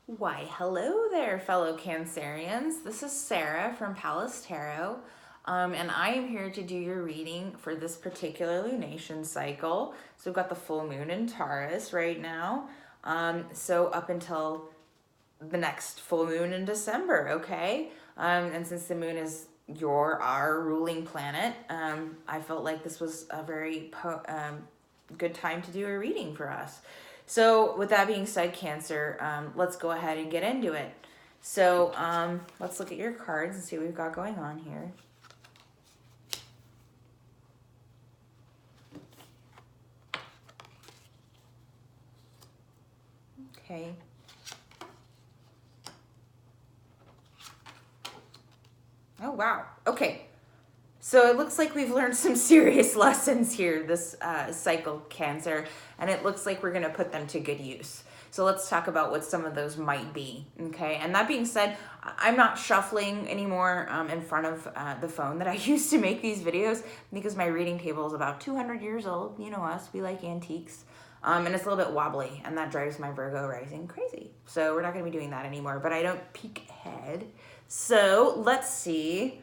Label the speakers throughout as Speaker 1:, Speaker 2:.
Speaker 1: Why, hello there, fellow Cancerians. This is Sarah from Palace Tarot, and I am here to do your reading for this particular lunation cycle. So we've got the full moon in Taurus right now, so up until the next full moon in December, okay? And since the moon is our ruling planet, I felt like this was a very good time to do a reading for us. So with that being said, Cancer, let's go ahead and get into it. So let's look at your cards and see what we've got going on here. Okay. Oh, wow. Okay. So it looks like we've learned some serious lessons here this cycle, Cancer, and it looks like we're going to put them to good use. So let's talk about what some of those might be, okay? And that being said, I'm not shuffling anymore in front of the phone that I used to make these videos because my reading table is about 200 years old. You know us, we like antiques. And it's a little bit wobbly, and that drives my Virgo rising crazy. So we're not going to be doing that anymore, but I don't peek ahead. So let's see.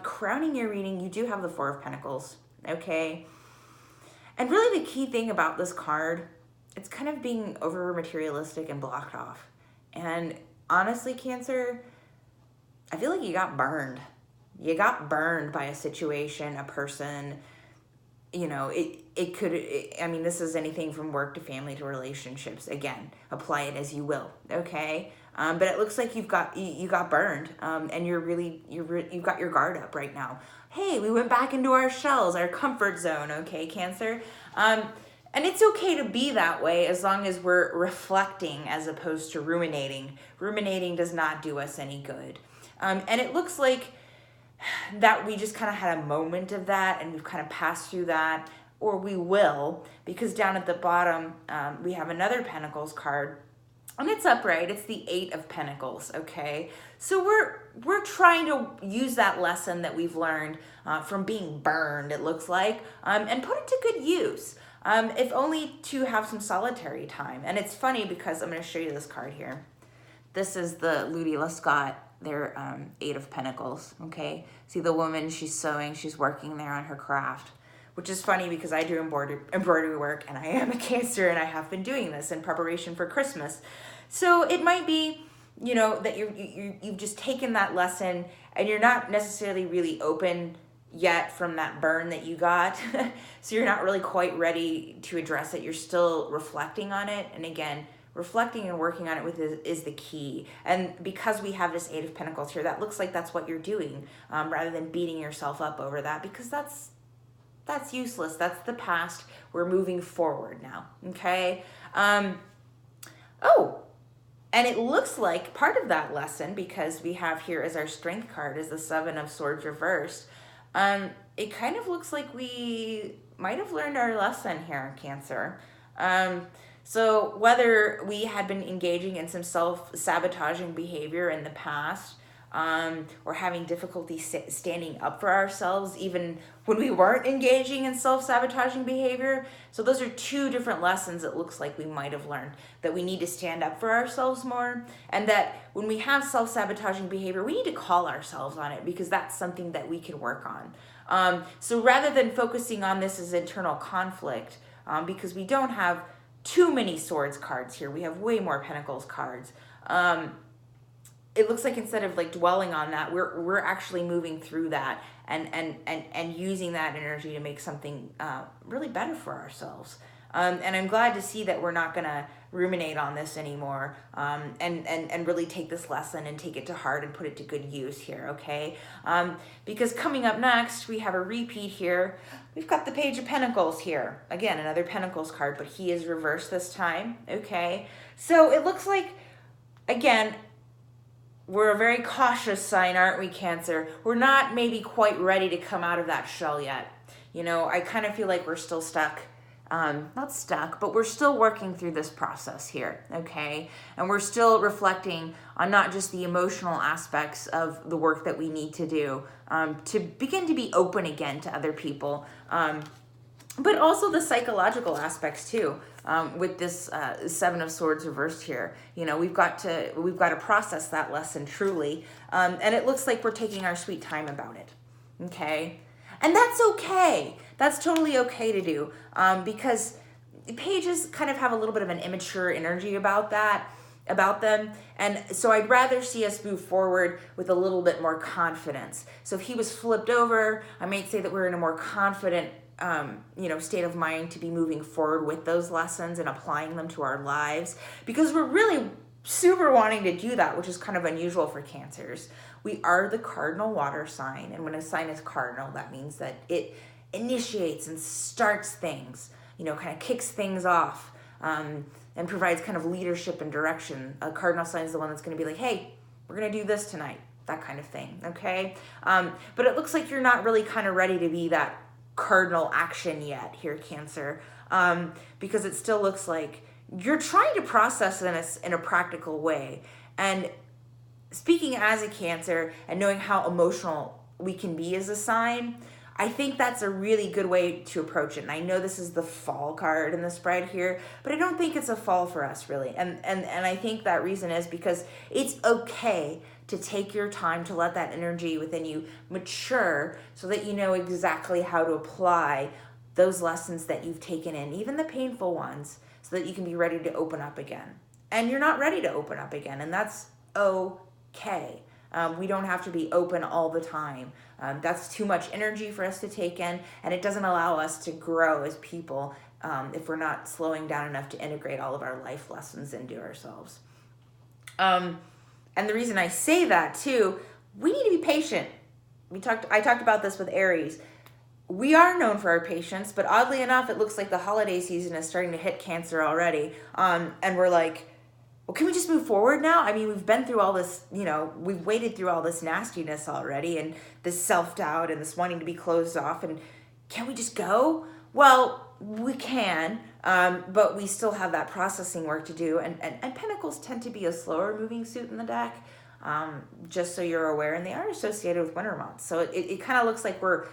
Speaker 1: Crowning your reading, you do have the Four of Pentacles, okay? And really the key thing about this card, it's kind of being over materialistic and blocked off. And honestly, Cancer, I feel like you got burned. You got burned by a situation, a person. You know, I mean, this is anything from work to family to relationships. Again, apply it as you will, okay? But it looks like you got burned, and you've got your guard up right now. Hey, we went back into our shells, our comfort zone, okay, Cancer? And it's okay to be that way as long as we're reflecting as opposed to ruminating. Ruminating does not do us any good. And it looks like that we just kind of had a moment of that and we've kind of passed through that, or we will, because down at the bottom we have another Pentacles card, and it's upright. It's the Eight of Pentacles, okay? So we're trying to use that lesson that we've learned from being burned, it looks like, and put it to good use, if only to have some solitary time. And it's funny because I'm going to show you this card here. This is the Ludi Lescott, their Eight of Pentacles, okay? See the woman, she's sewing, she's working there on her craft, which is funny because I do embroidery work, and I am a Cancer, and I have been doing this in preparation for Christmas. So it might be, you know, that you've just taken that lesson and you're not necessarily really open yet from that burn that you got. So you're not really quite ready to address it. You're still reflecting on it. And again, reflecting and working on it is the key. And because we have this Eight of Pentacles here, that looks like that's what you're doing, rather than beating yourself up over that, because that's useless. That's the past. We're moving forward now, okay? And it looks like part of that lesson, because we have here as our Strength card is the Seven of Swords reversed, it kind of looks like we might have learned our lesson here, Cancer. So whether we had been engaging in some self-sabotaging behavior in the past, or having difficulty standing up for ourselves even when we weren't engaging in self-sabotaging behavior. So those are two different lessons it looks like we might have learned, that we need to stand up for ourselves more, and that when we have self-sabotaging behavior, we need to call ourselves on it, because that's something that we can work on. So rather than focusing on this as internal conflict, because we don't have too many Swords cards here, we have way more Pentacles cards. It looks like instead of like dwelling on that, we're actually moving through that and using that energy to make something really better for ourselves. And I'm glad to see that we're not gonna ruminate on this anymore, and really take this lesson and take it to heart and put it to good use here, okay? Because coming up next, we have a repeat here. We've got the Page of Pentacles here. Again, another Pentacles card, but he is reversed this time, okay? So it looks like, again, we're a very cautious sign, aren't we, Cancer? We're not maybe quite ready to come out of that shell yet. You know, I kind of feel like we're still stuck. Not stuck, but we're still working through this process here, okay? And we're still reflecting on not just the emotional aspects of the work that we need to do, to begin to be open again to other people. but also the psychological aspects too. With this Seven of Swords reversed here, we've got to process that lesson truly, and it looks like we're taking our sweet time about it. Okay, and that's okay. That's totally okay to do, because pages kind of have a little bit of an immature energy about them, and so I'd rather see us move forward with a little bit more confidence. So if he was flipped over, I might say that we're in a more confident state of mind to be moving forward with those lessons and applying them to our lives, because we're really super wanting to do that, which is kind of unusual for Cancers. We are the cardinal water sign, and when a sign is cardinal, that means that it initiates and starts things, kind of kicks things off, and provides kind of leadership and direction. A cardinal sign is the one that's going to be like, hey, we're going to do this tonight, that kind of thing, okay? But it looks like you're not really kind of ready to be that cardinal action yet here, Cancer, because it still looks like you're trying to process in a practical way. And speaking as a Cancer and knowing how emotional we can be as a sign, I think that's a really good way to approach it. And I know this is the fall card in the spread here, but I don't think it's a fall for us really. And I think that reason is because it's okay to take your time to let that energy within you mature so that you know exactly how to apply those lessons that you've taken in, even the painful ones, so that you can be ready to open up again. And you're not ready to open up again, and that's okay. We don't have to be open all the time. That's too much energy for us to take in, and it doesn't allow us to grow as people if we're not slowing down enough to integrate all of our life lessons into ourselves. And the reason I say that too, we need to be patient. I talked about this with Aries. We are known for our patience, but oddly enough, it looks like the holiday season is starting to hit Cancer already. And we're like, well, can we just move forward now? I mean, we've been through all this, we've waded through all this nastiness already, and this self-doubt and this wanting to be closed off, and can we just go? Well, we can, but we still have that processing work to do, and Pentacles tend to be a slower moving suit in the deck, just so you're aware, and they are associated with winter months. So it kind of looks like we're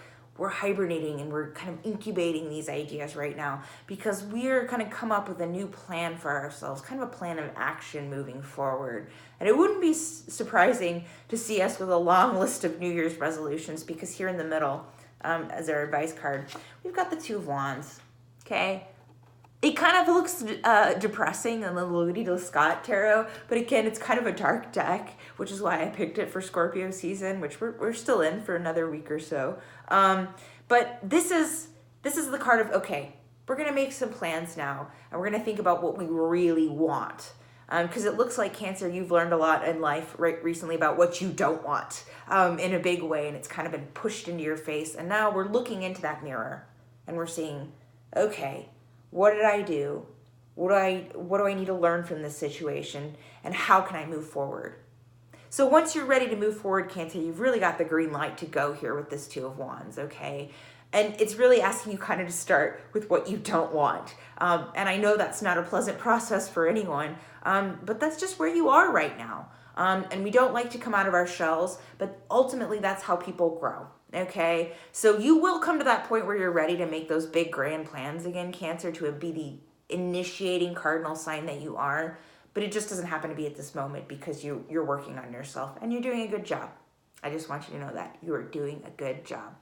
Speaker 1: hibernating and we're kind of incubating these ideas right now, because we're going to come up with a new plan for ourselves, kind of a plan of action moving forward. And it wouldn't be surprising to see us with a long list of New Year's resolutions, because here in the middle, as our advice card, we've got the Two of Wands, okay? It kind of looks depressing in the Louis de Scott tarot, but again, it's kind of a dark deck, which is why I picked it for Scorpio season, which we're still in for another week or so. But this is the card of, okay, we're gonna make some plans now, and we're gonna think about what we really want. Because it looks like, Cancer, you've learned a lot in life recently about what you don't want in a big way, and it's kind of been pushed into your face. And now we're looking into that mirror, and we're seeing, okay, what did I do? What do I need to learn from this situation? And how can I move forward? So once you're ready to move forward, Cancer, you've really got the green light to go here with this Two of Wands, okay? And it's really asking you kind of to start with what you don't want. And I know that's not a pleasant process for anyone, but that's just where you are right now. And we don't like to come out of our shells, but ultimately that's how people grow. Okay, so you will come to that point where you're ready to make those big grand plans again, Cancer, to be the initiating cardinal sign that you are, but it just doesn't happen to be at this moment because you're working on yourself and you're doing a good job. I just want you to know that you are doing a good job.